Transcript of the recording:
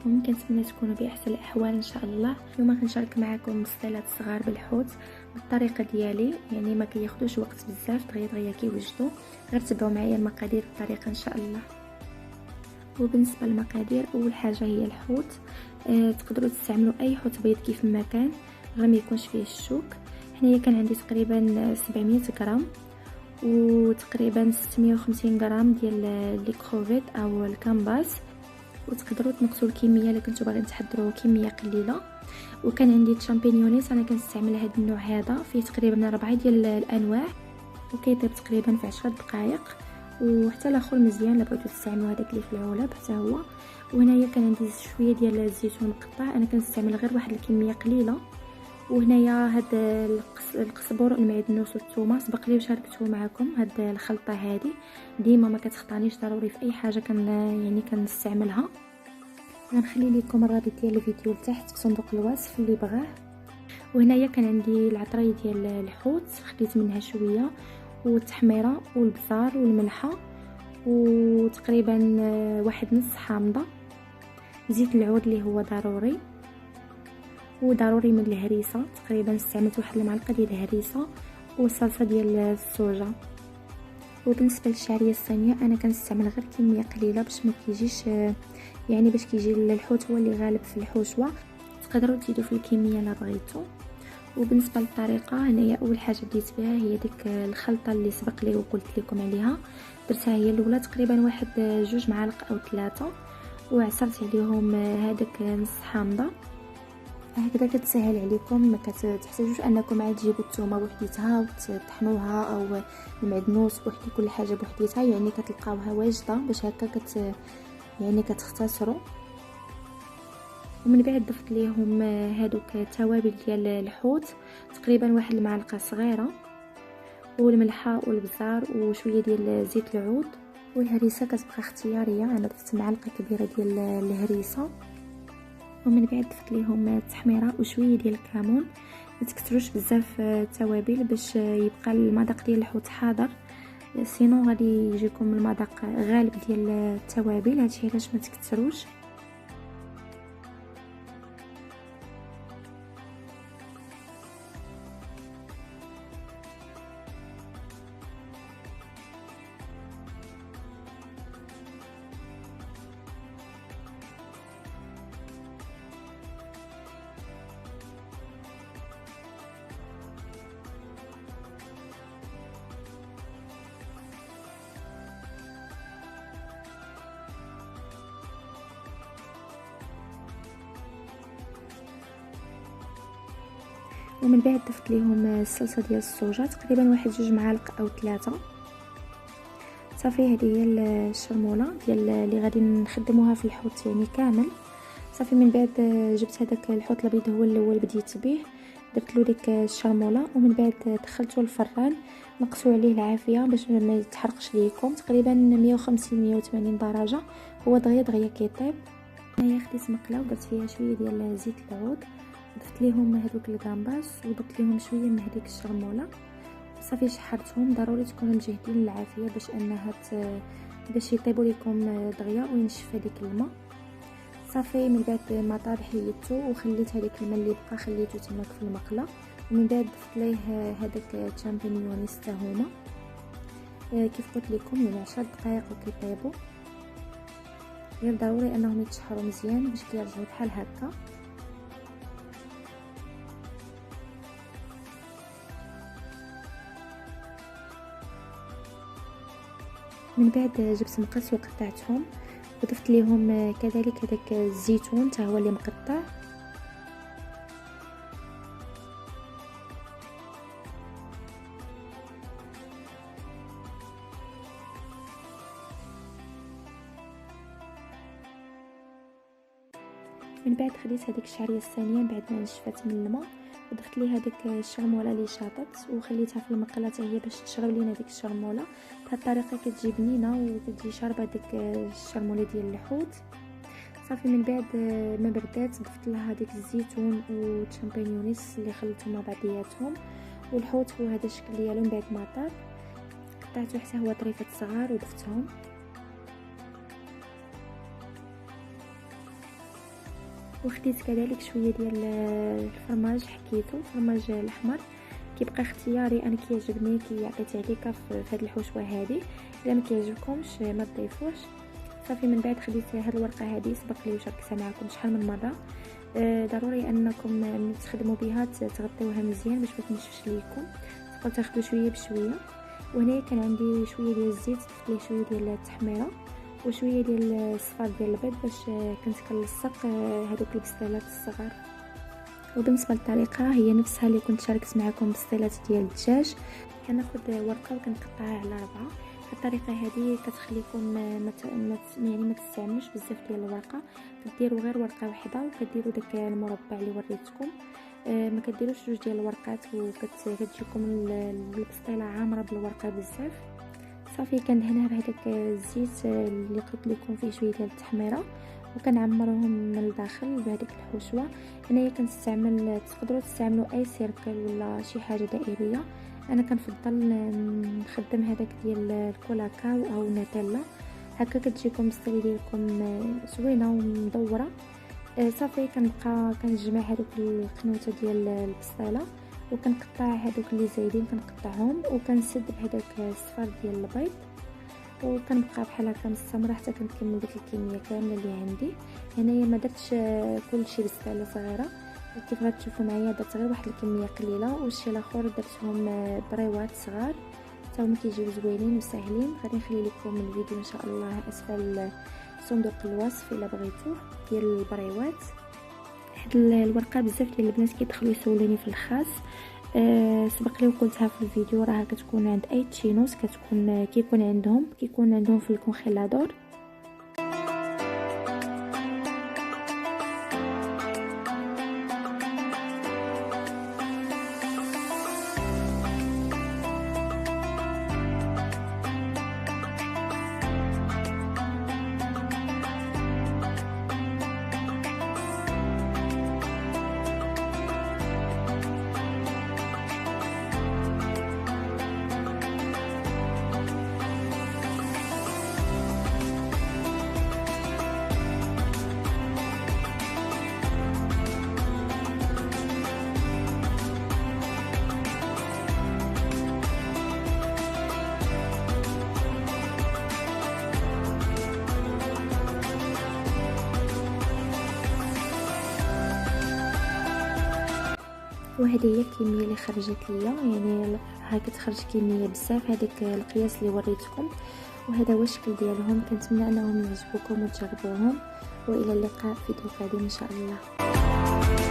عليكم؟ كنتمنى تكونوا باحسن الاحوال ان شاء الله. اليوم غنشارك معكم مصطلات صغار بالحوت بالطريقه ديالي، يعني ما كياخذوش وقت بزاف، دغيا كيوجدوا. غير تبعوا معايا المقادير بالطريقه ان شاء الله. وبالنسبه للمقادير، اول حاجه هي الحوت. تقدروا تستعملوا اي حوت بيض كيف ما كان، غير ما يكونش فيه الشوك. هنايا كان عندي تقريبا 700 غرام، وتقريبا 650 غرام ديال لي كروفيت او الكامباس. وتقدروا تنقصوا الكميه الا كنتو باغيين تحضروا كميه قليله. وكان عندي الشامبينيونيس، انا كنستعمل هذا النوع هذا، فيه تقريبا 4 ديال الانواع، وكيطيب تقريبا في 10 دقائق. وحتى الاخر مزيان الا بغيتو تستعملوا هذاك اللي في العلب حتى هو. وهنايا كان عندي شويه ديال الزيتون مقطع، انا كنستعمل غير واحد الكميه قليله. وهنايا هاد القزبر والمعدنوس والثومه سبق لي وشاركته معكم. هاد الخلطه هذه ديما ما كتخطانيش، ضروري في اي حاجه كنستعملها. غنخلي لكم الرابط ديال الفيديو لتحت في صندوق الوصف اللي بغاه. وهنايا كان عندي العطري ديال الحوت، خديت منها شويه، والتحميره والبزار والملحه، وتقريبا واحد نص حامضه. زيت العود اللي هو ضروري، وضروري من الهريسه، تقريبا استعملت واحد المعلقه ديال الهريسه، والصلصه ديال الصوجه. وبالنسبه للشعريه الصينيه انا كنستعمل غير كميه قليله باش ما كيجيش، يعني باش كيجي الحوت هو اللي غالب في الحشوه. تقدروا تزيدوا في الكميه الا بغيتوا. وبالنسبه للطريقه، هنايا اول حاجه بديت بها هي ديك الخلطه اللي سبق لي وقلت لكم عليها. درتها هي الاولى تقريبا واحد 2 معالق او 3، وعصرت عليهم هذاك نص حامضه. هكذا كتسهل عليكم، ما كتحتاجوش انكم عاد تجيبوا الثومه بوحديتها وتطحنوها، او المعدنوس بوحدي، كل حاجه بوحديتها، يعني كتلقاوها واجده باش هكا يعني كتختصروا. ومن بعد ضفت ليهم هادوك التوابل ديال الحوت، تقريبا واحد المعلقه صغيره، والملحه والبزار وشويه ديال زيت العود. والهريسه كتبقى اختياريه، انا ضفت معلقه كبيره ديال الهريسه. ومن بعد ضفت ليهم التحميره وشويه ديال الكمون. ما تكثروش بزاف التوابل باش يبقى المذاق ديال الحوت حاضر، سينو غادي يجيكم المذاق غالب ديال التوابل، هادشي علاش ما تكثروش. ومن بعد ضفت ليهم الصلصه ديال الصوجه، تقريبا واحد 2 معالق او 3. صافي هذه هي الشرموله ديال اللي غادي نخدموها في الحوت يعني كامل. صافي من بعد جبت هذاك الحوت الابيض هو الاول بديت به، درت له ديك الشرموله، ومن بعد دخلته الفران، نقصوا عليه العافيه باش ما يتحرقش ليكم، تقريبا 150 180 درجه، هو دغيا كيطيب. هنايا خديت مقله ودرت فيها شويه ديال زيت العود، ضفت ليهم هذوك الكامباس، وضفت ليهم شويه من هذيك الشرموله. صافي شحرتهم، ضروري تكونوا مجهدين العافيه باش يطيبوا لكم دغيا وينشف هذيك الماء. صافي من بعد ما طاب حيدته وخليت هذيك الماء اللي بقى خليته تماك في المقله. ومن بعد ضفت ليه هذاك الشامبينيونيس حتى هما، كيف قلت لكم يعني 10 دقائق وكيطيبوا. غير ضروري انهم يتشحروا مزيان باش كيرجعوا بحال هكا. من بعد جبت مقص وقطعتهم، وضفت ليهم كذلك هذاك الزيتون حتى هو اللي مقطع. من بعد خديت هذيك الشعريه الثانيه بعد ما نشفت من الماء، وضفت لي هذيك الشرموله اللي شاطت وخليتها في المقله حتى هي باش تشرب لينا ديك الشرموله. بهذه الطريقه كتجي بنينه وكتجي شاربه ديك الشرموله ديال الحوت. صافي من بعد ما بردات ضفت لها هذيك الزيتون والشامبينيونيس اللي خلطتهم مع بعضياتهم، والحوت هو هذا الشكل ديالو. من بعد ما طاب قطعته حتى هو طريفات صغار وضفتهم. وخديت كذلك شويه ديال الفرماج، حكيته الفرماج الاحمر كيبقى اختياري، انا كيعجبني كيعطي تعليقه في هذه الحشوه هذه. الا ما كيعجبكمش ما تضيفوش. صافي من بعد خديت هذه الورقه هذه، سبق لي وشاركتها معكم شحال من مره. ضروري انكم ملي تخدموا بها تغطيوها مزيان باش ما تنشفش ليكم، تبقاو تاخذوا شويه بشويه. وهنا كان عندي شويه ديال الزيت، ضفت ليه شويه ديال التحميره وشويه ديال الصفار ديال البيض باش كنت كنلصق هذوك البسطيلات الصغار. وبالنسبه للطريقه هي نفسها اللي كنت شاركت معكم بسطيلات ديال الدجاج. كناخذ ورقه وكنقطعها على 4. الطريقه هذه كتخليكم يعني ما تستعملوش بزاف ديال الورقه، كديروا غير ورقه واحده وكديروا داك المربع اللي وريتكم. ما كديروش جوج ديال الورقات وكتجيكم البسطيله عامره بالورقه بزاف. صافي كندهنها بهذاك الزيت اللي قلت لكم فيه شويه ديال التحميره وكنعمرهم من الداخل بهذيك الحشوه. هنايا كنستعمل، تقدروا تستعملوا اي سيركل ولا شي حاجه دائريه. انا كنفضل نخدم هذاك ديال الكولاكاو او نوتيلا، هكا كتجيكم البسطيله ديالكم زوينه ومدوره. صافي كنبقى كنجمع هذوك القنوته ديال البسطيله وكنقطع هذوك اللي زايدين كنقطعهم وكنسد بهذاك الصفار ديال البيض وكنبقى بحال هكا مستمره حتى كنكمل ديك الكميه كامله اللي عندي. هنايا ما درتش كلشي بسطيله صغيره كيف غتشوفوا معايا، درت غير واحد الكميه قليله والشي الاخر درتهم بريوات صغار حتى هما كيجيو زوينين وساهلين. غادي نخلي لكم الفيديو ان شاء الله اسفل صندوق الوصف الا بغيتوه ديال البريوات. هاد الورقه بزاف ديال البنات كيدخلوا يسولوني في الخاص. سبق لي وقلتها في الفيديو، راها كتكون عند اي تشينوس، كيكون عندهم في الكونغيلادور. وهذه هي الكميه اللي خرجت ليا، يعني ها كتخرج كميه بزاف هذيك القياس اللي وريتكم. وهذا هو الشكل ديالهم. كنتمنى انهم يعجبوكم وتجربوهم، والى اللقاء في فيديو قادم ان شاء الله.